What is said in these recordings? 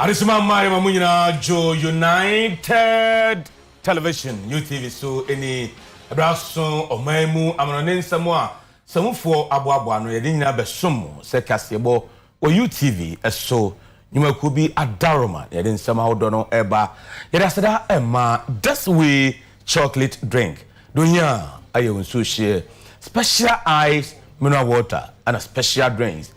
Arisima Mari Mamunina Joe United Television UTV so any abraso omaimu amanonen samwa samufo aboabo no yedi nyina besom se kasebo o UTV eso nyumaku bi adaroma yedi nsama hodo no eba yedi asada ema this way chocolate drink donya ayo nso share special ice mineral water and a special drinks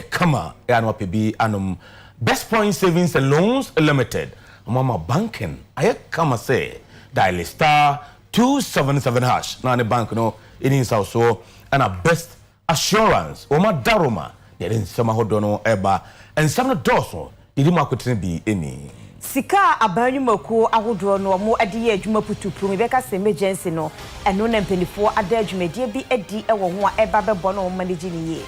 kama ya no pebi anum Best Point Savings and Loans Limited. Mama banking. I come say dial *277#. Now the bank no it is also and a best assurance. Oma daroma. There is some hodono eba and some doso. Did you be any? Sika abanyumako ahodro no mo ade adwuma putupu me beka se emergency no eno na mpanifo ada adwumadie bi adi ewo ho a eba bebo no manage ni ye.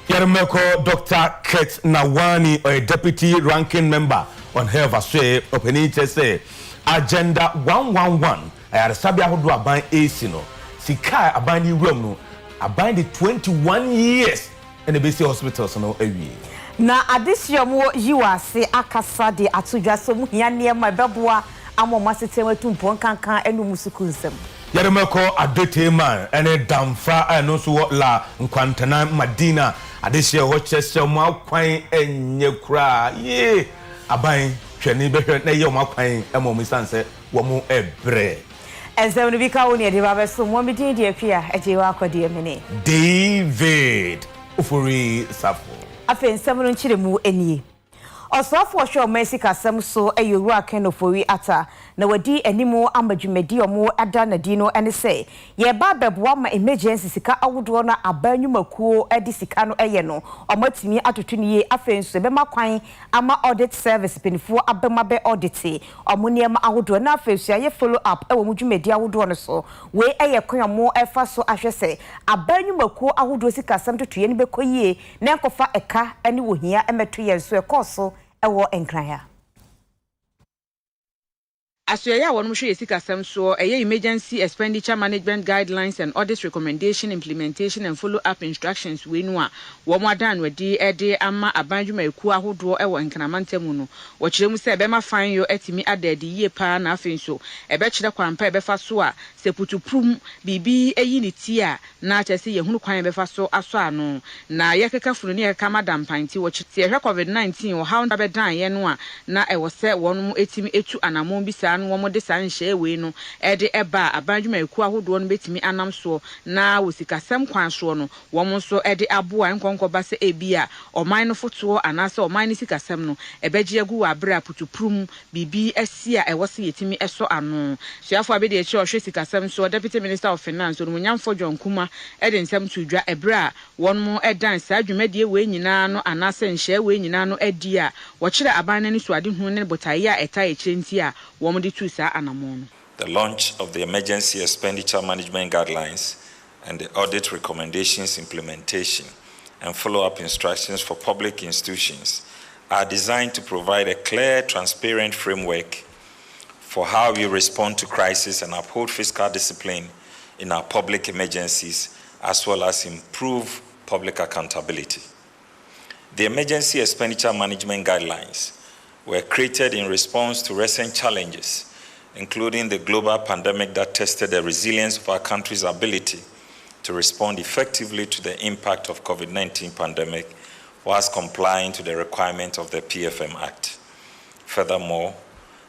Yarmeko Dr. Kate Nawani, a deputy ranking member on Health Affairs, Openite say Agenda 111. I had a sabia who do a bind ACino. Sika a binding room no, a binding 21 years in the BC hospital so no every. Na adisio mo yiwa se akasa de atudwa so mu hia ne ma beboa amoma setewa tumpo kankan enu musuku nsem. Yarmeko adete man ene damfa eno so la nkwantana Madina adisio ho chese mo akwan enye kura ye aban hwani behwe na ye mo akwan emo sanse wo mo ebre enzem no bika woni ede ba beso mo midin de afia ejewa akode mene David Ufuri Safo afen nsem no nchire mu enie Osofo show Mercy kasem so eyowura kenofori ata na wadi animu amadwumadi omo ada na dino ene se ye ba beboa ma emergency sika awodo na abanyumakuo edi sika no eye no omatimi atotuniye afenso be makwan ama audit service penifo abemabe audit omo niema awodo na afenso ye follow up ewo mudwumadi awodo no so we eye kwanmo efa so ahwese abanyumakuo awodo sika sam totoye ne bekoyie na enkofa eka ene wohia emeto ye so ekoso ewo enkraya Asoya wonum hwe yesika so emergency expenditure management guidelines and audit recommendation implementation and follow up instructions we no a wo modan wadi ede ama abanjuma eku ahodo ewo enkanamantemu no wo kiremu se ebe ma fan yo etimi adadi ye pa na afenso ebe kire kwampa ebe fa so a seputuprum bibi eyi ni ti a na chese ye hunu kwan ebe fa so aso ano na yekeka funu ne yeka madam panti wo kire ehwe covid-19 wo how na dan ye no a na ewo se wonum etimi etu anamon bisa no wo de sanhye we no ede eba abanjuma eku ahodo no betimi anam so na wosikasem kwan so no wo so ede aboa nkonkoba se ebia oman no foto anase oman ni sikasem no ebeje agu wa bra putuprum bibi asia ewo se yetimi eso ano soafo abede echi ohwe sikasem so deputy minister of finance no nyamfo John Kuma ede nsem tudwa ebra won mo edan sa adwumadie we nyina no anase nhye we nyina no edi a wo kire aban nani so ade hu ne botaye a eta echenti a wo mo de The launch of the Emergency Expenditure Management Guidelines and the Audit Recommendations Implementation and Follow-up Instructions for public institutions are designed to provide a clear, transparent framework for how we respond to crisis and uphold fiscal discipline in our public emergencies, as well as improve public accountability. The Emergency Expenditure Management Guidelines were created in response to recent challenges, including the global pandemic that tested the resilience of our country's ability to respond effectively to the impact of COVID-19 pandemic whilst complying to the requirements of the PFM Act. Furthermore,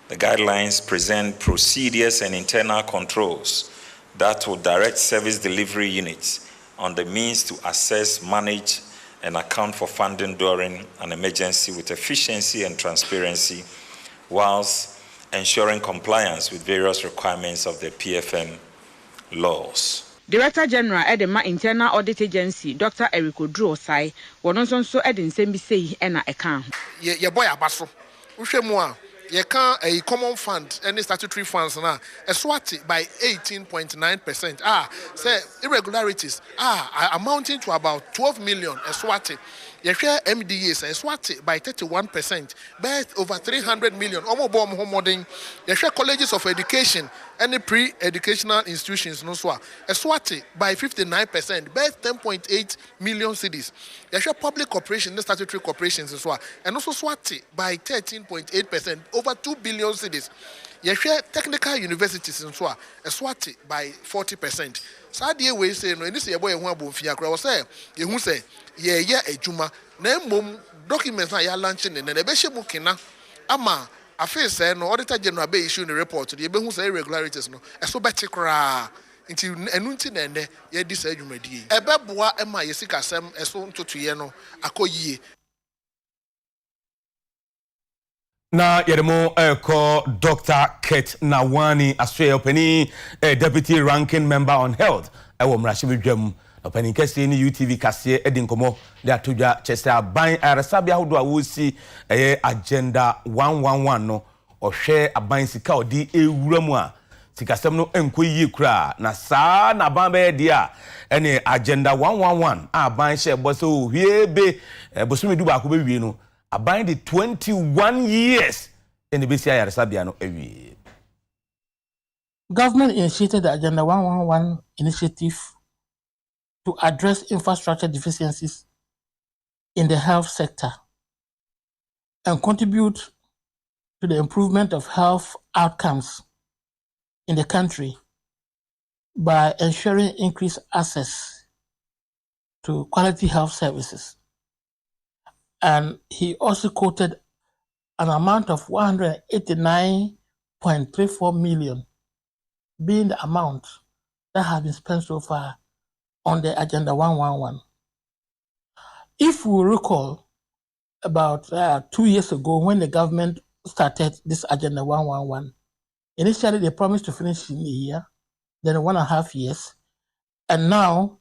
the guidelines present procedures and internal controls that will direct service delivery units on the means to assess, manage, and account for funding during an emergency with efficiency and transparency, whilst ensuring compliance with various requirements of the PFM laws. Director General Edema Internal Audit Agency, Dr. Eriko Drosai, wononso edi nsem bi sei ena eka. Ye boy abaso. Uhwemu a ye can a common fund any statutory funds na eswati by 18.9%. Say irregularities amounting to about 12 million eswati Yehwe MDAs eswate by 31%, best over 300 million. Omo bom homoding. Yehwe colleges of education and pre-educational institutions no so eswate by 59%, best 10.8 million cedis. Yehwe public corporation, statutory corporations as well, and also swate by 13.8%, over 2 billion cedis. Yehwe technical universities and so eswate by 40%. Sadie we say no, this year boy who abofia kra say yehu say ye ejuma na mom documents na ya launching na be hye kena ama afi say no auditor general be issue the report the be hu say irregularities no eso beti kra nti enu nti na ene ye di say adwumadi ebeboa ema yesika sem eso ntotoye no akoyie. Na yedemo Dr. Kate Nawani Aswe openi deputy ranking member on health ewo mrashibidwam openi kesi ni UTV kase edinkomo de atodwa chese aban aresabia hodo awosi agenda 111 no ohwe aban sika odi ewuramu a sikasem no enkoyi kura na saa na aban be dia ene agenda 111 aban hye boso hwiebe bosumi duba ko be wie no about the 21 years in the BCI Arasabiano every Government initiated the Agenda 111 initiative to address infrastructure deficiencies in the health sector and contribute to the improvement of health outcomes in the country by ensuring increased access to quality health services. And he also quoted an amount of 189.34 million being the amount that has been spent so far on the Agenda 111. If we recall, about 2 years ago when the government started this Agenda 111, initially they promised to finish in a year, then 1.5 years, and now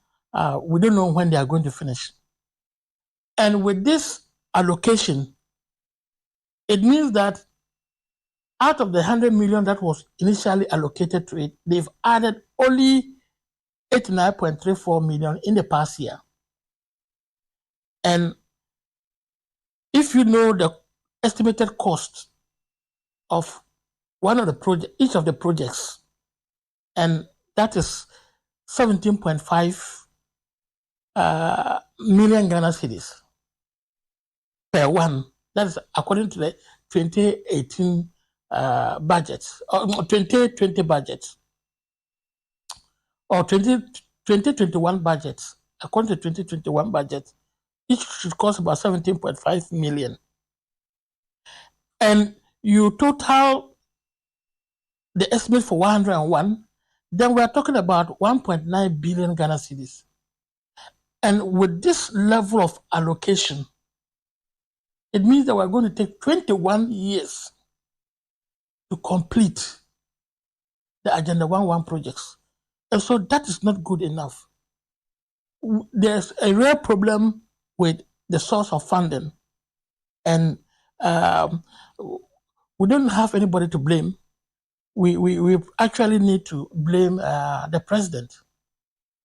we don't know when they are going to finish. And with this allocation, it means that out of the 100 million that was initially allocated to it, they've added only 89.34 million in the past year. And if you know the estimated cost of each of the projects, and that is 17.5 million Ghana cedis per one. That is according to the 2018 budget, or 2020 budget, or 2021 budget. According to 2021 budget, each should cost about 17.5 million. And you total the estimate for 101, then we are talking about 1.9 billion Ghana cedis. And with this level of allocation, it means that we're going to take 21 years to complete the Agenda 111 projects. And so that is not good enough. There's a real problem with the source of funding. And we don't have anybody to blame. We actually need to blame the president.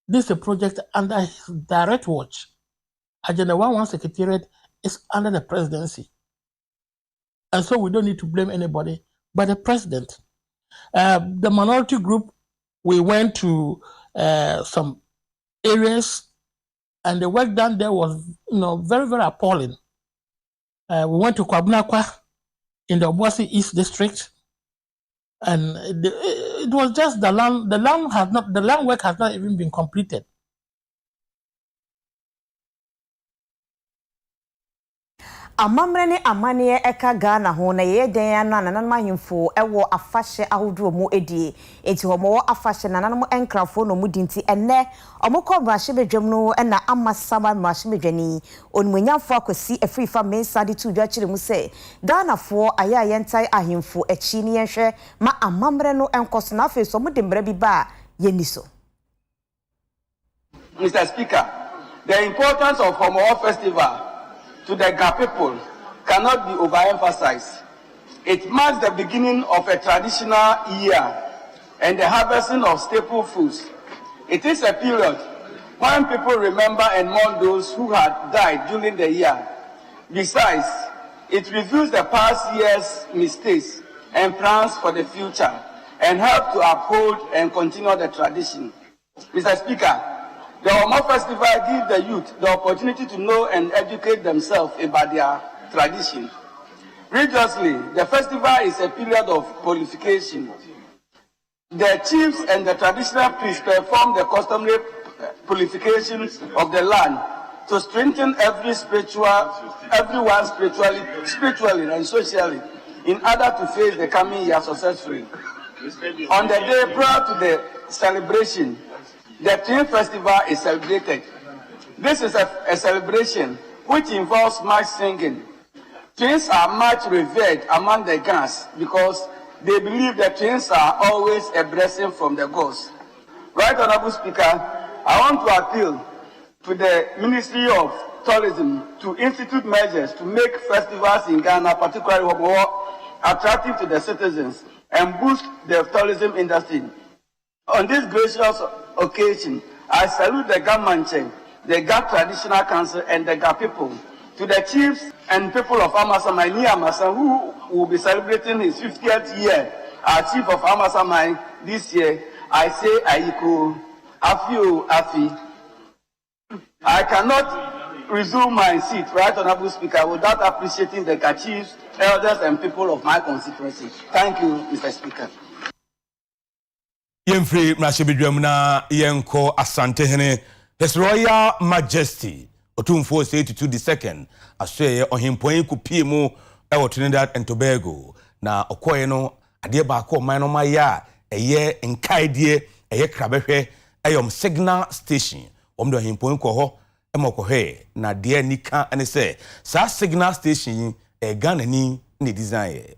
This is a project under his direct watch. Agenda 111 Secretariat is under the presidency. And so we don't need to blame anybody but the president. The minority group, we went to some areas and the work done there was very, very appalling. We went to Kwabnakwa in the Obuasi East District, and it was just the land work has not even been completed. Amamre ne amane eka Ghana ho na ye den ana nanan mahemfo ewo afahye ahodro mu edie enti homo afahye nanan enkrafo no mu dinti enne omukọ brahye bedwam no na amasaba brahye bedwani onmunyamfo akosi afrifa mensa de tu dwa kire mu se Ghana fo aya yentai ahemfo echi ne yenhwe ma amamre no enkoso na afi so mu de mbra bi ba yeniso. Mr. Speaker, the importance of Homo Festival to the Ga people cannot be overemphasized. It marks the beginning of a traditional year and the harvesting of staple foods. It is a period when people remember and mourn those who had died during the year. Besides, it reviews the past year's mistakes and plans for the future and helps to uphold and continue the tradition. Mr. Speaker, the Homo Festival gives the youth the opportunity to know and educate themselves about their tradition. Religiously, the festival is a period of purification. The chiefs and the traditional priests perform the customary purifications of the land to strengthen everyone spiritually and socially in order to face the coming year successfully. On the day prior to the celebration, the Twin Festival is celebrated. This is a celebration which involves much singing. Twins are much revered among the Ghanaians because they believe that twins are always a blessing from the gods. Right, Honorable Speaker, I want to appeal to the Ministry of Tourism to institute measures to make festivals in Ghana, particularly more attractive to the citizens and boost the tourism industry. On this gracious occasion, I salute the government, the GA Traditional Council, and the GA people. To the chiefs and people of Amasamai, near Amasan, who will be celebrating his 50th year as chief of Amasamai this year, I say Aiko, Afio, Afi. I cannot resume my seat, right, Honorable Speaker, without appreciating the GA chiefs, elders, and people of my constituency. Thank you, Mr. Speaker. Yemfree Mrashibidwamna Yenko Asante Hene, His Royal Majesty, Otumfo 82 the second, Asweye Ohimpoyin Kupiemu, Ewo Trinidad and Tobago, na Okoye no, Ade Baako Mano Maya, Eye Nkaidie, Eye Krabehwe, Eyom Signal Station, Omdo Ohimpoyin Koho, Emokohe, na dear Nika and say, Sa Signal Station, Ghana ni design.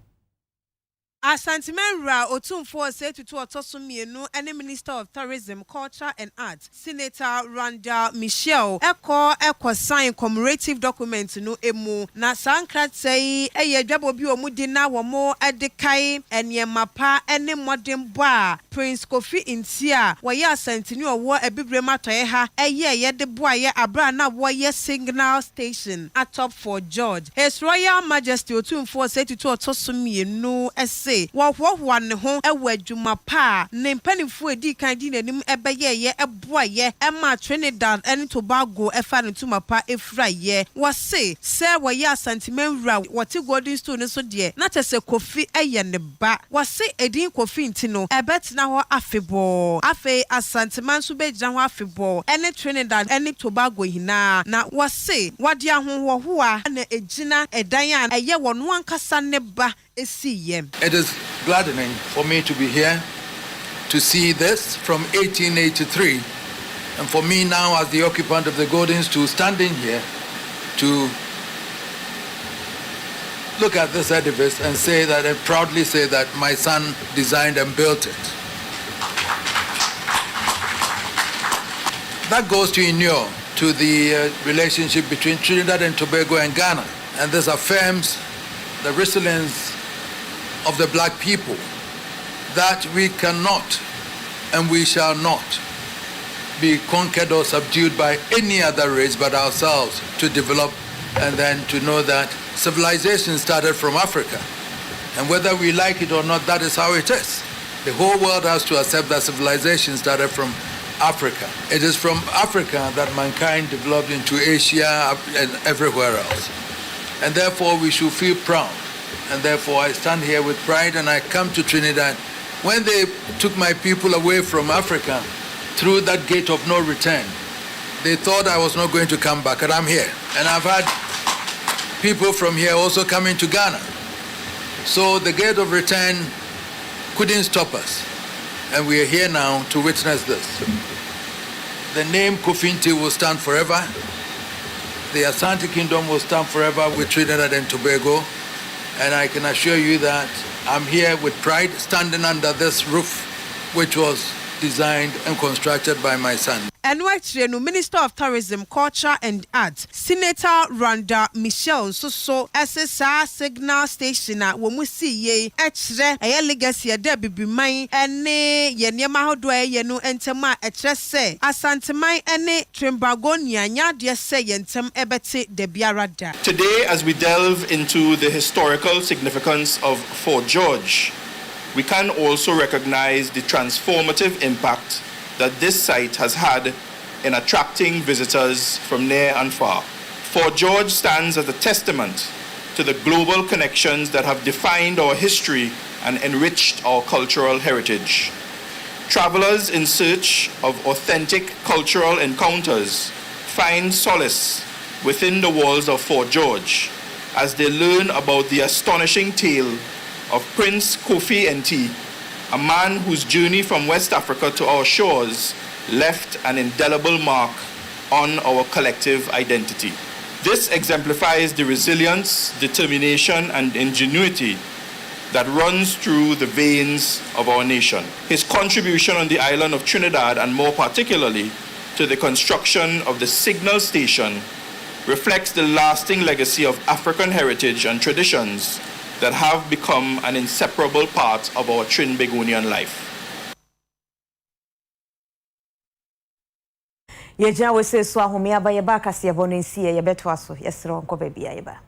Asantimenra Otumfo said to Otosumienu, any Minister of Tourism, Culture and Arts, Senator Randa Michelle, Eko sign commemorative document no emu, na sankrat say, eye jabobi omudina wamo adekai, enye mapa, any modern bar, Prince Kofi Intia, waya sentinu wa ebibrema toeha, eye de boye abrana waya signal station, atop for George. His Royal Majesty Otumfo said to Otosumienu, Wa ne ho ewa adwuma pa ne mpanifo edi kan di nanim ebeye ye eboaye ema Trinidad and Tobago efa ne tuma pa efraye wose se waye asantimenwura wote golden stone so de na tese Kofi eye ne ba wose edin Kofi ntino ebetina ho afebo afe asantiman so bejira ho afebo ene Trinidad ene Tobago hina na wose wade ahonho ho a na ejina edan a eye wono ankasa ne ba. It is gladdening for me to be here to see this from 1883, and for me now as the occupant of the Golden Stool standing here to look at this edifice and say that and proudly say that my son designed and built it. That goes to inure to the relationship between Trinidad and Tobago and Ghana, and this affirms the resilience of the black people, that we cannot and we shall not be conquered or subdued by any other race but ourselves, to develop and then to know that civilization started from Africa. And whether we like it or not, that is how it is. The whole world has to accept that civilization started from Africa. It is from Africa that mankind developed into Asia and everywhere else. And therefore we should feel proud. And therefore I stand here with pride, and I come to Trinidad. When they took my people away from Africa through that gate of no return, they thought I was not going to come back, and I'm here. And I've had people from here also coming to Ghana. So the gate of return couldn't stop us. And we are here now to witness this. The name Kofinti will stand forever. The Asante Kingdom will stand forever with Trinidad and Tobago. And I can assure you that I'm here with pride, standing under this roof, which was designed and constructed by my son. eno akire no Minister of Tourism, Culture and Arts, Senator Randa Michelle so SSR signal station a wo mu si ye akire eye legacy da bibiman ene ye niema hodo ye no entema akire se asanteman ene Trimbagonia nya de se ye ntem ebete de biara da. Today, as we delve into the historical significance of Fort George, we can also recognize the transformative impact that this site has had in attracting visitors from near and far. Fort George stands as a testament to the global connections that have defined our history and enriched our cultural heritage. Travelers in search of authentic cultural encounters find solace within the walls of Fort George as they learn about the astonishing tale of Prince Kofi Enti, a man whose journey from West Africa to our shores left an indelible mark on our collective identity. This exemplifies the resilience, determination, and ingenuity that runs through the veins of our nation. His contribution on the island of Trinidad, and more particularly to the construction of the signal station, reflects the lasting legacy of African heritage and traditions that have become an inseparable part of our Trinbagonian life. Yeja we se so ahome aba ye ba kase ye bono nsi ye beto aso yesro nko ba bia ye ba.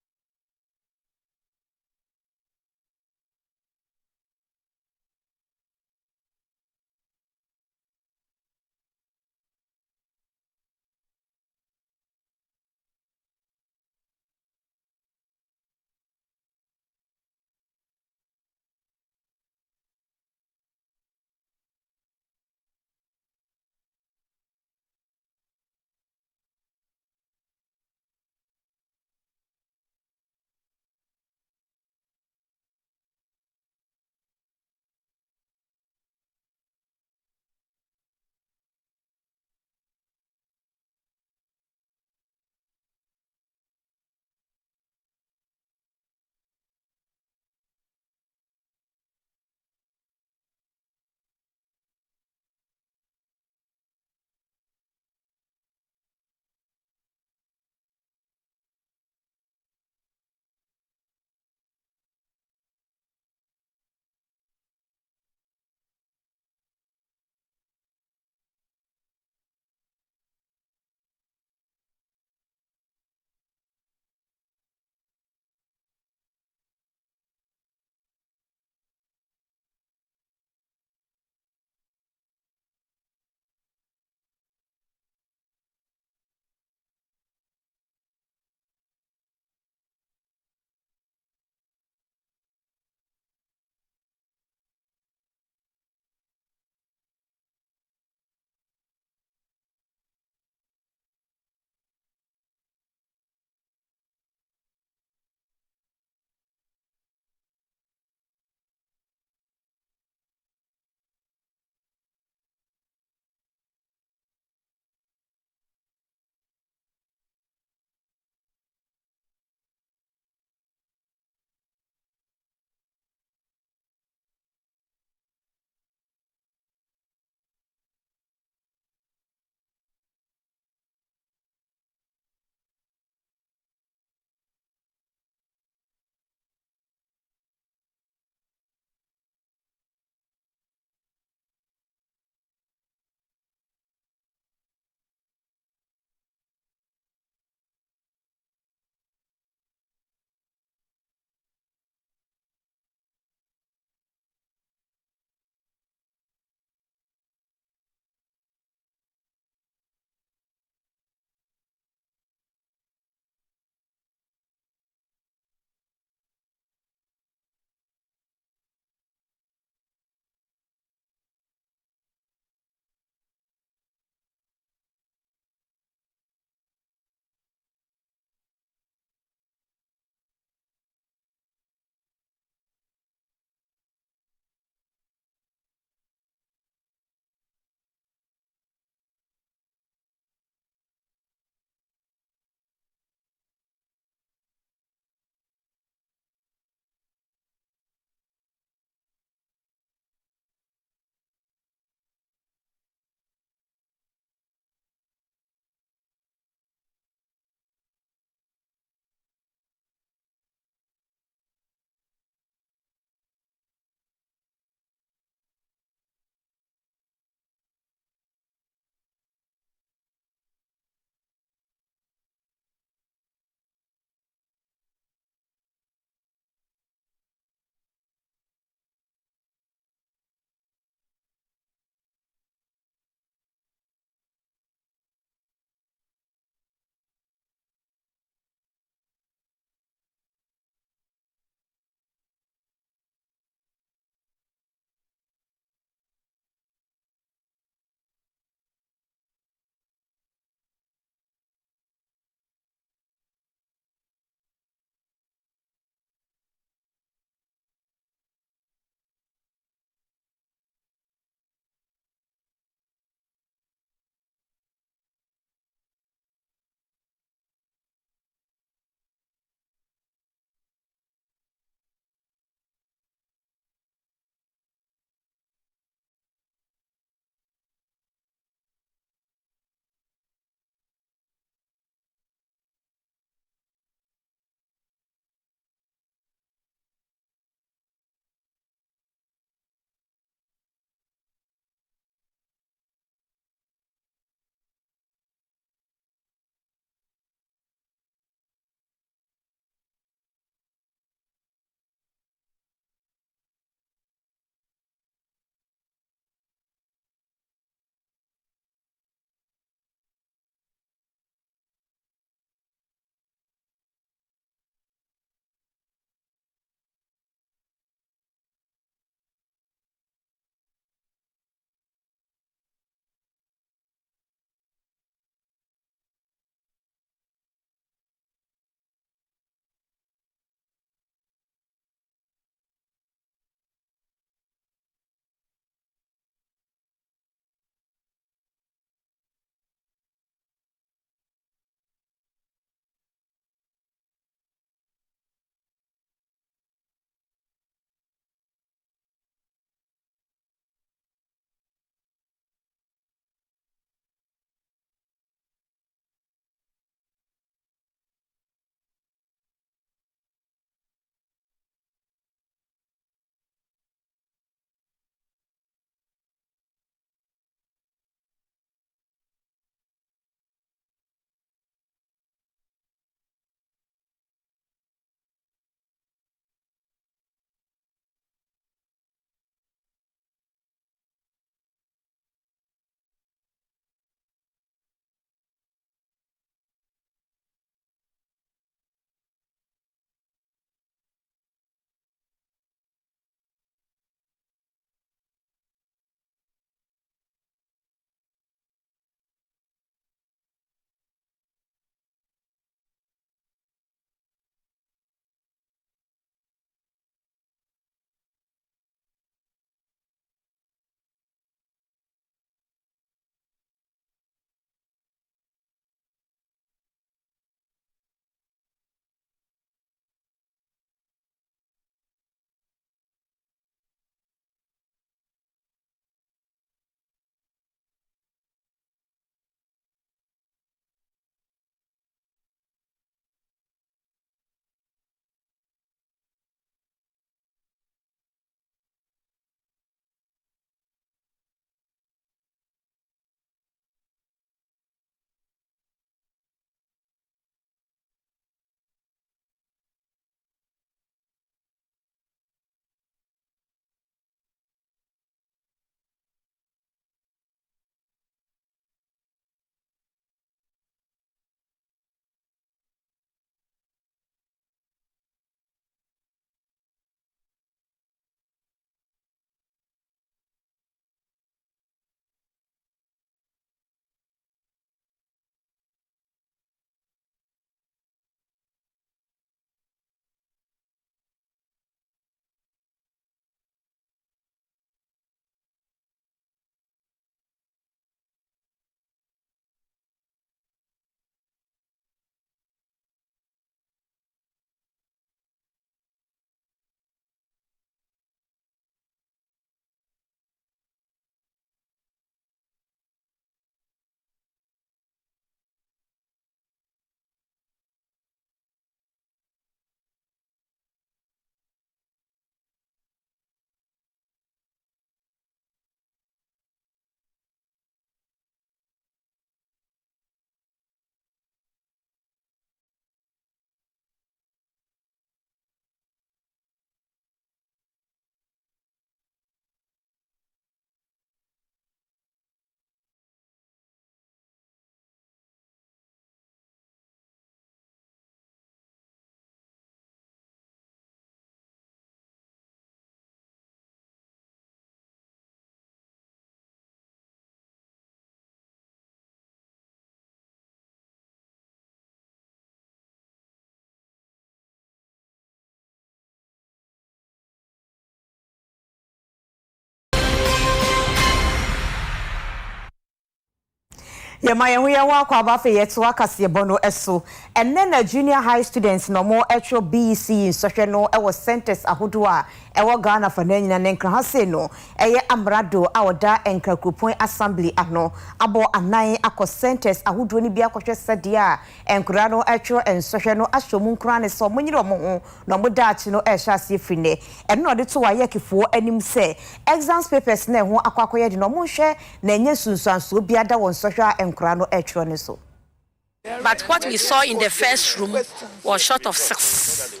Ye ma ye ho ye wa kwa ba fe ye to akase bono eso enne na junior high students no mo etro BEC insohwe no e wo centers ahodo a e wo Ghana fa na nyina ne nkra ha se no eye amrado a woda enkra kupon assembly ano abo anan akọ centers ahodo ni bia kwhwe sede a enkra no etro ensohwe no ahyomu nkra ne so monyire mo ho no mo daachi no e hya se frine enne no de to wa ye kefo anim se exams papers na ho akwakoye de no mo hwe na enye sunsuanso bia da won sohwe But what we saw in the first room was short of 6.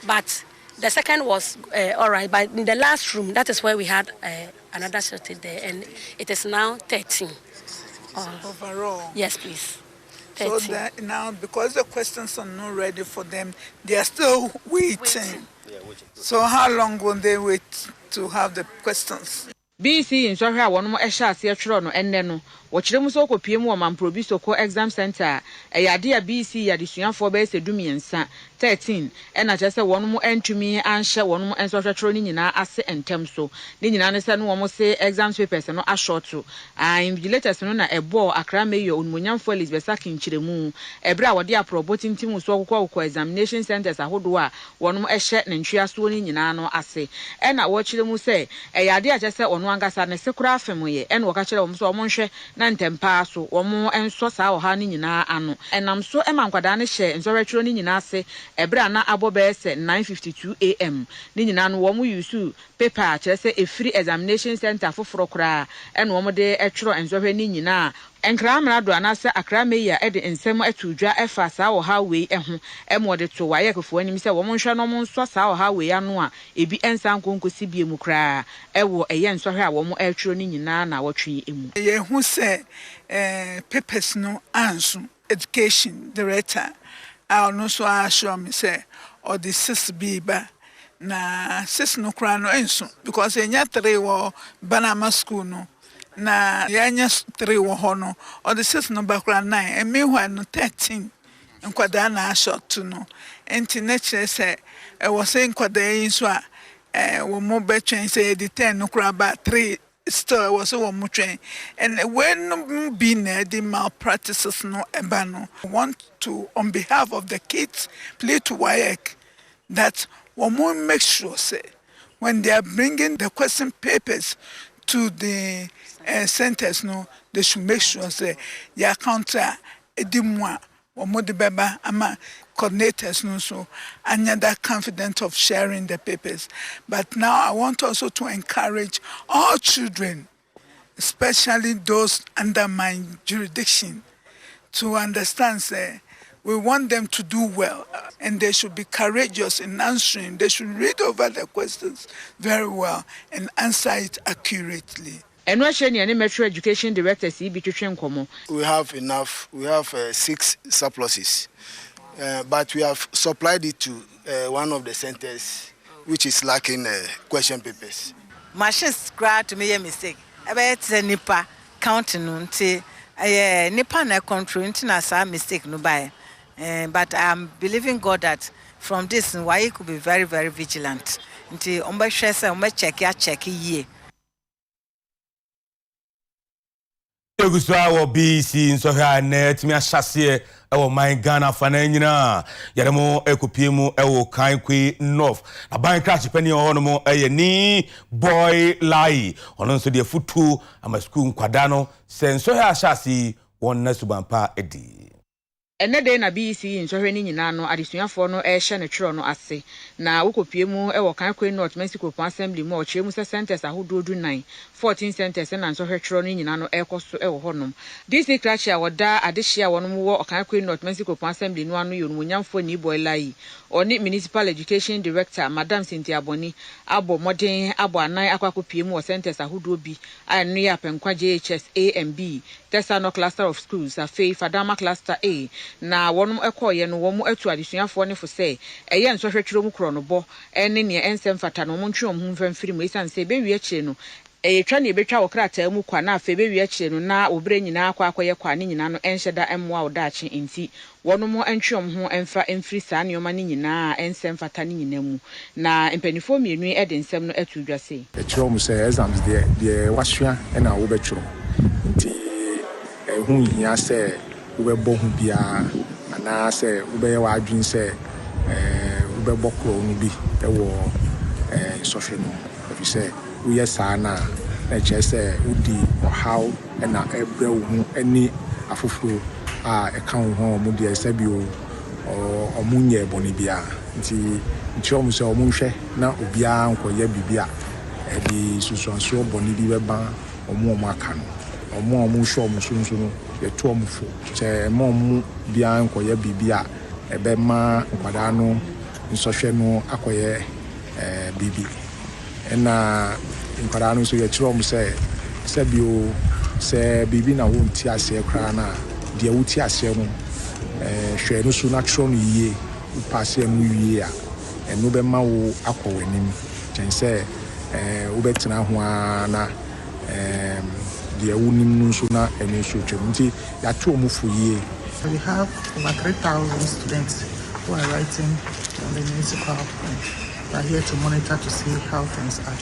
But the second was all right. But in the last room, that is where we had another shortage there, and it is now 13. Overall? Yes, please. 13. So that now, because the questions are not ready for them, they are still waiting. So how long will they wait to have the questions? BC in Sohra one more eshas yetro no enne no wo kiremu so kopie mu o mamprobi soko exam center eyade a BC yadesuafo be sedumiensa 13 ena chese one mo entumi anhye one mo ensohwetro ni nyina ase entem so ni nyina ne se no wo mo se exam papers no ashorto invigilators no na ebo akra mayor onmonyamfo Elizabeth Sakin kiremu ebre a wode aprobotin timu so kokọ examination centers ahodo a one mo ehye ne ntwiaso ni nyina no ase ena wo kiremu se eyade a chese ono angasa ne sekura afemoye ena wo ka kire wo so wo nhwe na ntempa so wo mo enso saa wo ha ni nyina ano enam so ema nkwada ne hye nsohwetro ni nyina ase ebra na abobese 9:52 am ni nyina no wo mo yusu paper kire se efiri examination center foforo kra ena wo mo de etwero ensohwe ni nyina enkra amrado anase akra meya ede ensem atudwa efa saa wo ha we eho emode to waye kefo anim se wo mo nhwe no mo nso saa wo ha we ano a ebi ensan konkosi bie mu kra ewo eye nsohwe a wo mo etwero ni nyina na wotwe emu ye hu se papers no anso education director I no so assure me say or the 6B ba na 6 no kra no enso because enya 3 wo Banama school no na yanya 3 wo ho no or the 6 no bakra 9 and meanwhile no 13 nkwada na short to no enti na kire say e wo say nkwada yin so a wo mo betwen say the 10 no kra ba 3 still was so much and when being the malpractices no ebano want to on behalf of the kids plead to WAEC that one more make sure say when they are bringing the question papers to the centers no they should make sure say ya counter edimwa one more the beba ama coordinators no so and that confident of sharing the papers. But now I want also to encourage all children, especially those under my jurisdiction, to understand say we want them to do well and they should be courageous in answering. They should read over the questions very well and answer it accurately. Enwasheni Metro Education Director CB Twetwenkomo. We have enough. We have 6 surpluses. But we have supplied it to one of the centers which is lacking question papers. Machines grad to me a mistake. About nipa counting until nipa na control na sa mistake no buy. But I'm believing God that from this why he could be very, very vigilant. Until umba shesa umba check ye. Eguswa wo BC nsohwa na timi ahyase ewo man Ghana fa na nyina yaremo ekopie mu ewo kankwe north aban crash pani ho no mo ni boy lai ono nso de futu ama school nkwada no se nsohwa ahyase won na subampa edi ene de na BC nsohwe ni nyina no adesuafo no ehye ne twero no ase na wokopie mu ewo kankwe north Mexico assembly mu ochie mu centers ahododu 9 14 centers na nsohwe twero ni nyina no ekoso ewo honom DC crash a woda adehia wonom wo kankwe north Mexico assembly no ano yonumunyamfo ni boy lai oni municipal education director Madam Cynthia Boni abo modern abo anan akwakopie mu centers ahodo bi anu ya penkwa JHS A and B Tesano cluster of schools afei Fadama cluster A na wonum ekoye no womu atu adesuafo ne fo se eye nsohwetwero mu kro no bo ene ne ensem fata no montwe mu mfamfiri mu isan se be wie kire no twa ne betwa wokrata mu kwa na afei be wie kire no na obre nyina akwakoye kwa ne nyina no enhyeda emmoa odache enti wonum entwe ho emfa emfiri saa ne oma ne nyina ensem fata ne nyina mu na empanifo mienu ede nsem no atu dwase etwero mu se exams de wahwea na wo betwero nti who here say we be born bia and I say we wa adwin say we be bokro no bi e wo social no if you say we yes na che say udi how na ebre wo ani afoforo a e kan ho mo de say bi o omunye boni bia nti nchom se omunhwe na obia nkoye bibia e di susuanso boni bi beba omo aka no omo hwe omo sunsu no ye to omo fo che mo bia nkoye bibia e be ma nkwada no nsohwe no akoye bibi na nkwada no so ye kire omo se bio se bibi na wonti ase kra na de wuti ase no hwe no so na tro no yie upase mu yie a eno be ma wo akọwanim chen se wo betina ho na de wunim no so na eno so twem nti ya to mu fo yie. We have over 3,000 students who are writing on the municipal front. We are here to monitor to see how things are.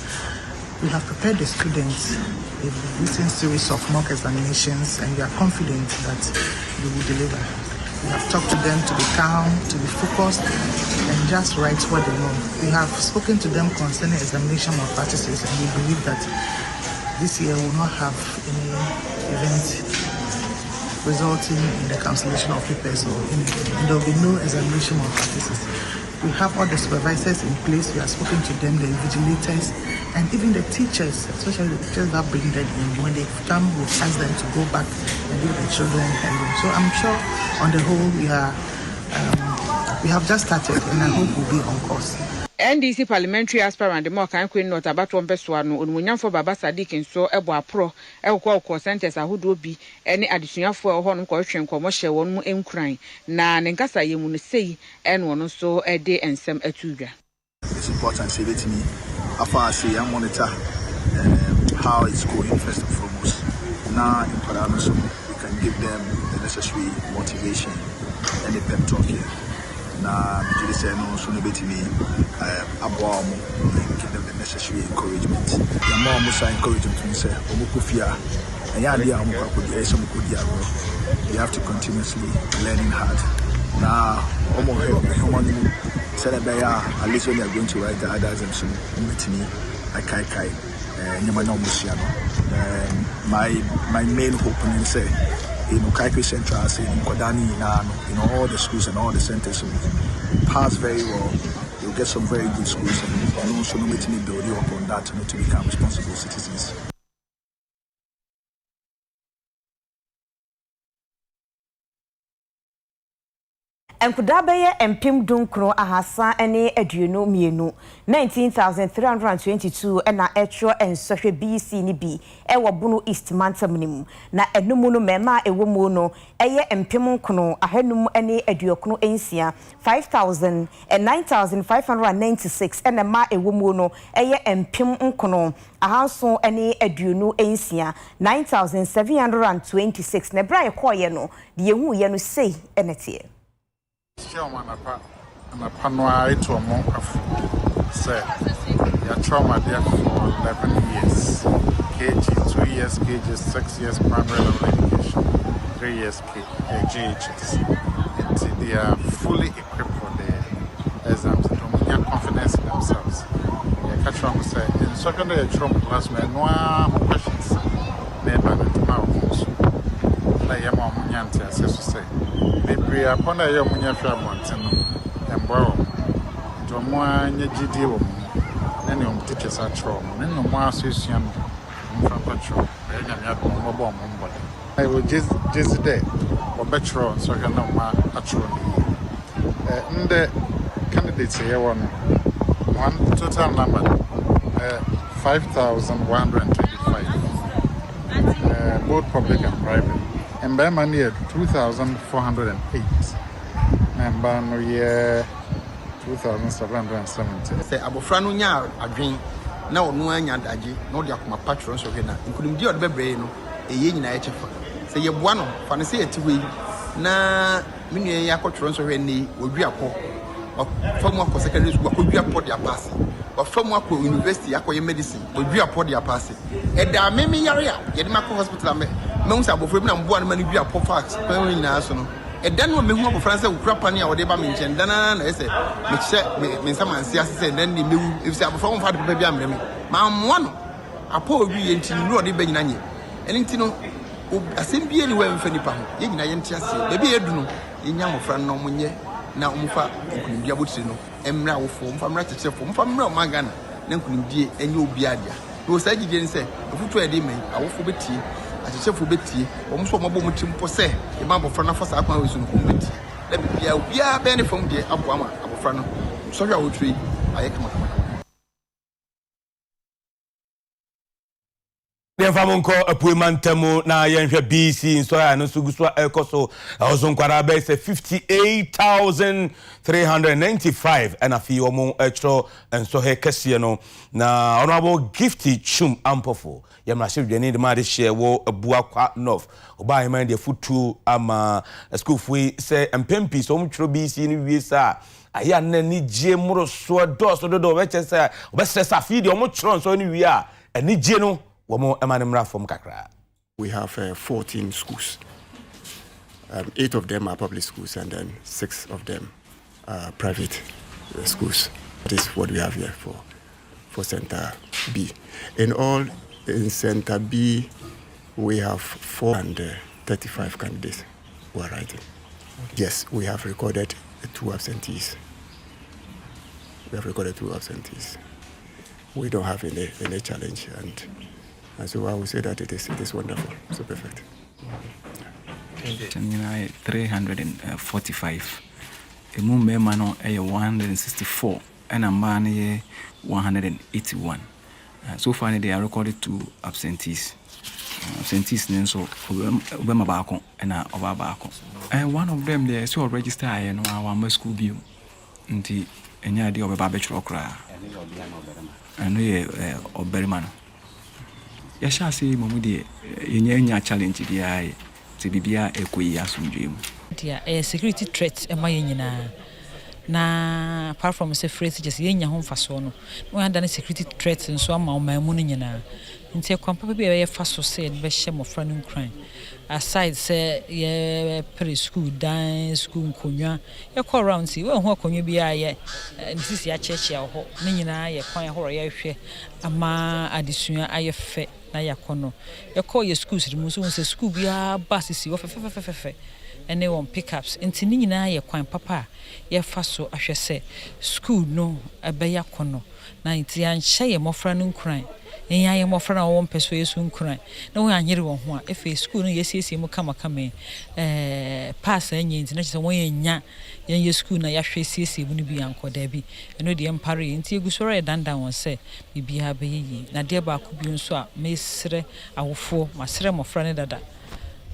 We have prepared the students a recent series of mock examinations, and we are confident that we will deliver. We have talked to them to be calm, to be focused, and just write what they know. We have spoken to them concerning examination malpractices, and we believe that this year will not have any event resulting in the cancellation of papers or anything, and there will be no examination malpractices. We have all the supervisors in place. We have spoken to them, the invigilators, and even the teachers, especially the teachers that bring them in. When they come, we ask them to go back and give the children homework. So I'm sure, on the whole, we have just started, and I hope we'll be on course. NDC parliamentary aspirant the more kan queen not about one person no onmunyam for baba Sadiq nso ebo apro e ko centers ahodo bi ene adesuafo ho no ko hwe nkomo hye won mu enkran na ne nkasa yemu no sei en won so e de ensem atudwa. It's important say let me after say I monitor how it's going first and foremost. Now in Paranaso we can give them the necessary motivation and the pep talk here. Na bijiri say no so no betimi aboa mo give them the necessary encouragement. The more mo say encouragement to say omo kofia and ya dia mo ko di eso mo ko di agro. You have to continuously learning hard. Na omo he said that at least when you are going to write the others and so betimi kai nyama na omo my main hope is say Kaikwe Central, Kodani, all the schools and all the centers pass very well. You'll get some very good schools and also making it build you up on that to become responsible citizens. Enkudabeye empim dunkro ahasa ene aduonu mienu 19,322 ena etro ensohwe BC ni bi ewo bunu East Mantamnim na enumu no mema ewomu no eye empim nkono ahanum ene aduokno ensia 5,000 and 9,596 ena ma ewomu no eye empim nkono ahanso ene aduonu ensia 9,726 na bra yekoye no de yehu ye no sei enetie. I'm a panwa to a monk of say your trauma there for 11 years. KG 2 years, KG 6 years primary level education, 3 years GHS. They are fully equipped for the exams. They don't have confidence in themselves. The catch say in secondary trauma class, no questions. Never to my homes. Like your mom, Yanti, as you say. Maybe upon a young mountain and borrow to a more GD any of teachers are true, and no more association from control. I will just day or better so I can know my actual. The candidates here one total number 5,125, both public and private. And by money 2,408. And by no year 2,770. Say abofrano nya adwen na onu anya daji na odi akoma patron so hwe na nkunim di odbebre no eye nyina echefa say ye boa no fa ne say etiwe na menue ya akotron so hwe ni odwi akọ famu akọ secondary school akọ dwi akọ dia pass wa famu akọ university akọ ye medicine odwi akọ dia pass e da meme yare a ye de makọ hospital me say abofra bi na mboa no mani bi apɔ fax pan nyina so no ɛdan no me hu abofra sɛ ukura pani a wɔde ba me nkyɛn dana na ɛsɛ me kyɛ me nsama nsia sɛ dan ni mewu if say abofra wɔn fa de papa bi amrɛ me ma mmoa no apɔ obi yɛ ntini no ɔde ba nyina nye ɛne ntino asɛm bi ni wa mfa nipa ho yɛ nyina yɛ ntia se baabi yɛ du no yɛnya abofra no mo nyɛ na umfa nkunimdia botire no emra wofo umfa mra tetefo umfa mra magana na nkunimdie enye obi adia no sa gidie nse ofutu e de men awofo betie atetefo betie omo so mabo mutim po se e ma abofra na fasa akwan wesu nkum betie na bibia obia be ne fam de abo ama abofra no so hwa wotui ayekama Famonko apuemantamu na yenhwe BC nso ya no suguswa ekoso ozonkwara be se 58,395 and afi omo etro nso he kese no na honorable Gifty Chum Ampofo yamrashe dwani de ma de share wo abuakwa north oba hima de futu ama school fui se mpempi so mtro BC ni wiesa aya na ni je muro so do do weche se obesesa fi de omo tro nso ni wi a ani je no. We have 14 schools. 8 of them are public schools and then 6 of them are private schools. That is what we have here for Center B. In all, in Center B, we have 435 candidates who are writing. Yes, we have recorded 2 absentees. We don't have any challenge, and so I would say that it is wonderful, so perfect. 345. A member no 164, and a man 181. So far they are recorded 2 absentees. Absentees so Obama Bako and Obabako. One of them they so register and our school view. Until any idea of a bachelor cry. And we Oberman. Yasha say Mamudi, Yenya challenge the eye to be a dream. A security threat, a mayina. Na apart from say phrase just yenya home fasono. No had any security threats and so my money. Until Papa be a fast said, Besham of Franum crime. Aside say, ye pre school, dance, school, Kunya, your call round see, well, what can you be? And this is your church, your hope, Nina, your choir, horror, ama addition, I fe, na ya kono. Your call your schools, the Muslim says, school be a buses, you fe, and they want pickups. And Tinina, your coin papa, your faso, I shall say, school no, a beya kono, 90 and shay more franum crime. And I am offering our own persuasion cry. No one here won't if a school, yes, you come pass any international way in your school, na yashi CC wouldn't be Uncle Debbie, and no the empire until you go done down and say, be happy, na dear Bakubian swap, Miss our 4, my serem of friend dada.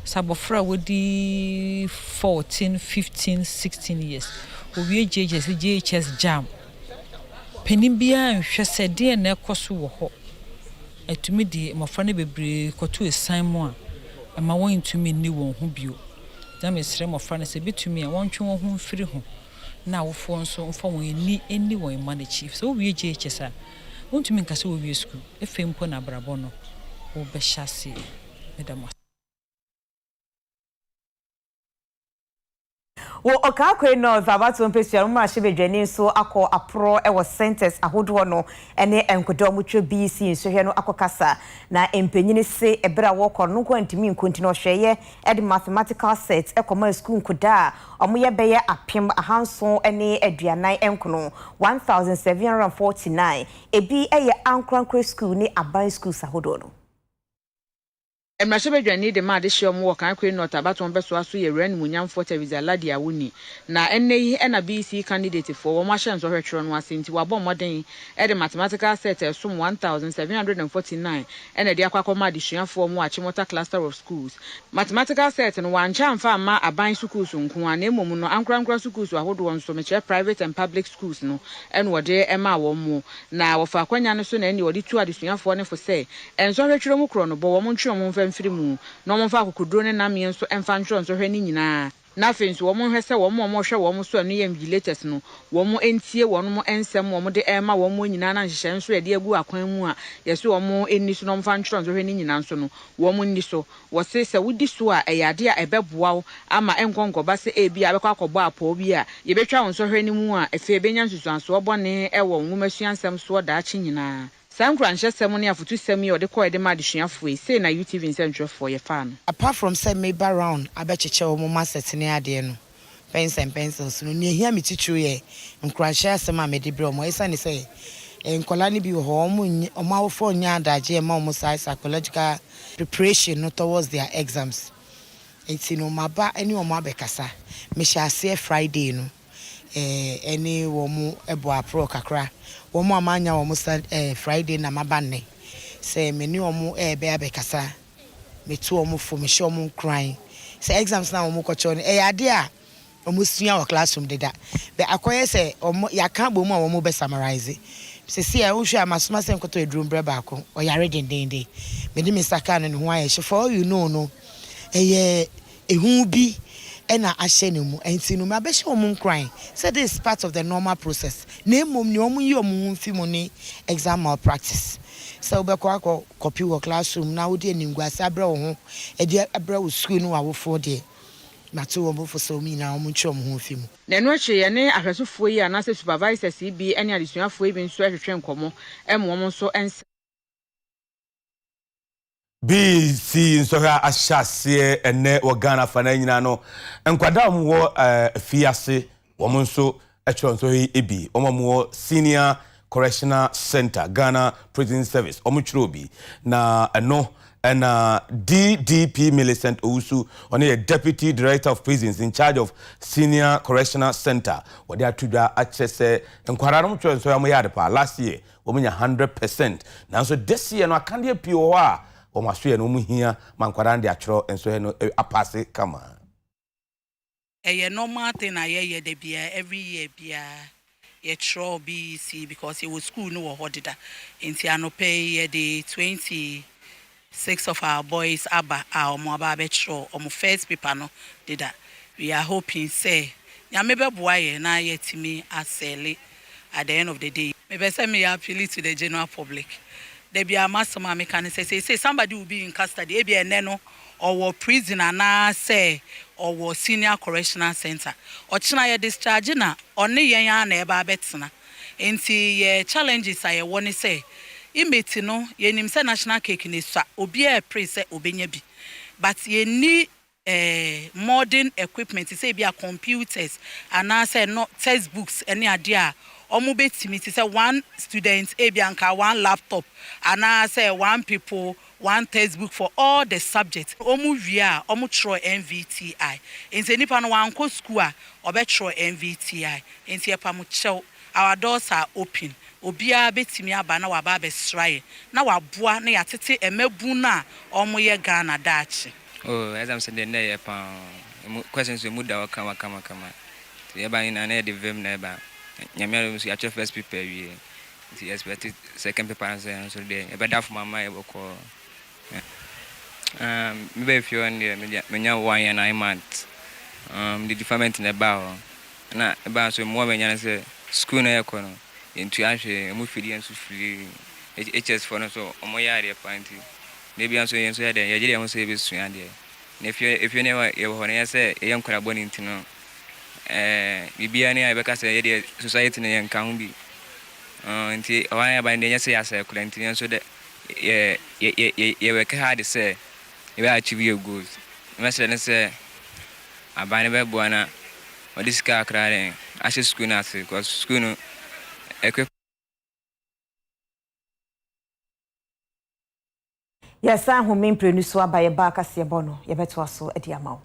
Sabofra would be 14, 15, 16 years. We JHS jam. Penimbia and she said, dear Nekosu ho. To me, the my friend be kotu a Simon, and my one to me new one who be. Damn is stream of friends a bit to me. I want you home free home. Now, for so for we need anyone money chief. So we JHS. Want to make us over school. If fame pona brabono, or beshasi, Madame. Wo okakwe no zabato mpesua mu ahye bedwani so akọ apro e wo centers ahodo no ene enkodo mutwe BC nsohwe no akokasa na empenyini se ebra wo kọ no kwantimi nkontino hweye e de mathematical set e koma school nkoda omoye beye apem ahanso ene aduanan enkono 1749 ebi eye ankrankra school ni aban school sahodo no. Emrashebedwani de ma de hye omo kan kwe not abaton beso aso ye ren munyamfo television ladia woni na enne yi na BC candidate for wo ma hye nso hwetwero no asenti wabo moden e de mathematical set esum 1749 ene de akwakoma de hyeafo mu achimota cluster of schools mathematical set no wancha mfa ma aban schools nko an emom no ankrankra schools ahodo nso meche private and public schools no ene wode ema wo mu na wo fa kwanya no so na ene wode tu adesuafo ne fo se enso hwetwero mu kro no bo wo mo ntwe mo mfirimu no mo fa akukudro ne nam yenso emfa ntro nso hwe ni nyina na afei nso wɔn hwɛ sɛ wɔn hwɛ wɔn so no yɛ vigilators no wɔn entie wɔn ensɛm wɔn de ɛma wɔn nyinaa na nhyehyɛ nso yɛde agu akwan mu a yɛso wɔn enni so na wɔn fa ntwerɛ nso hwɛ ne nyinaa nso no wɔn nni so wɔse sɛ wodi so a ɛyɛ ade a ɛbɛboa wo ama ɛnkɔnkɔba sɛ ebi abɛkɔ akɔbɔ apɔw bi a yɛbɛtwa wɔn nso hwɛ ne mu a ɛfɛ ebenya nsusuansoɔ bɔne ɛwɔ nwoma suansɛm so daakye nyinaa Sankra nhyɛsɛm ne afotusɛm yi ɔde kɔ ɛde ma adesuafoɔ yi sei na UTV nsɛntwerɛfoɔ yɛfa no apart from say me background abɛkyekyɛ wo mo maset ne ade no pens and pencils no ne hia me titiri yɛ nkranhyɛ asɛm a me de brɛ mo ɛsa ne sɛ nkola ne bi wɔ hɔ ɔmo awofo nya adagye ma ɔmo psychological preparation no towards their exams enti no maba ani ɔmo abɛkasa me hyɛ ase Friday no any wɔn ebo apro kakra wɔn amanya wɔn Friday na mabane say me ni wɔn be abekasa me to wɔn fo me show wɔn crying say exams na wɔn kɔkɔ no ade a wɔn sua wɔ classroom deda be akoye say wɔn yaka bom a wɔn be summarize se see a wohwe amasoma se nkoto edrum bre baako oyare dendende me di me saka no ho ayɛ for you know no ehu bi ena ahye ne mu enti no ma be hye omum crying say this is part of the normal process na emom ne omum yi omum fi mu ni exam malpractice so be ko copy wo classroom na wo de ningwase abre wo ho e de abre wo school no wo fo de na to wo fo so mi na omum chi omum ho fi mu na no hwe ye ne ahwesofo yi anase supervisors yi bi ene adesuafo yi bi nso ahwehwe nkomo emo mo nso ens BC nsoha ahyase ene wo Ghana fa na nyina no enkwada mo wo fiase wo mo nso etro nso yi ebi wo mo Senior Correctional Center Ghana Prison Service wo mo chiro bi na eno and DDP Millicent Owusu on a Deputy Director of Prisons in charge of Senior Correctional Center what they are to da access enkwara no chiro nso ya mo yade pa last year wo mo nya 100% now so this year no akande pio a Omasue no mu hia mankwara de atro enso he no apase kama normal thing aye de bia every year bia ye tro BC because it was school no hodida enti anope the 26 of our boys aba omo aba betro omo first paper no did that we are hoping say nyame beboa ye na ye timi asele at the end of the day maybe say me appeal to the general public. There be a master mechanic say somebody will be in custody, be a neno or prison and say or senior correctional center. Or china discharge na only yan eba betsna. Enti ye challenges I want to say. Imeti no ye nimse national cake in is obi a praise obenye bi. But ye need modern equipment say be a computers and say not textbooks any idea. Omo betimi say one student ebianka one laptop and I say one people one textbook for all the subjects omo via omo tro MVTI enti nipa no wan ko school a obetro MVTI enti epa mo chew our doors are open obia betimi aba na waba be sraye na waboa na yatete emabu na omo ye Ghana dachi oh as I'm saying there epa questions we muda waka kama eba ina na de vem na eba nyame so ya first paper we the expected second paper and so there e better for mama e boko me be feel on there me nya 1 year 9 months the department na ba na e ba so mo me nya say school na yeko no entu ahwe mo firi enso firi HS for no so omo ya de panti na bi anso yenso ya de ye je mo say be sua de na if you never you ho na say e yankora boni ntino bibia ne abeka say ye society ne yanka ho bi nti awan ya ban de nya say asa kulenti nso de ye work hard say you will achieve your goals message ne say aban be buana odiska akrare ashe school na say because school no equip yes I ho me mprenu so abaye ba kase bono ye beto aso edi amawo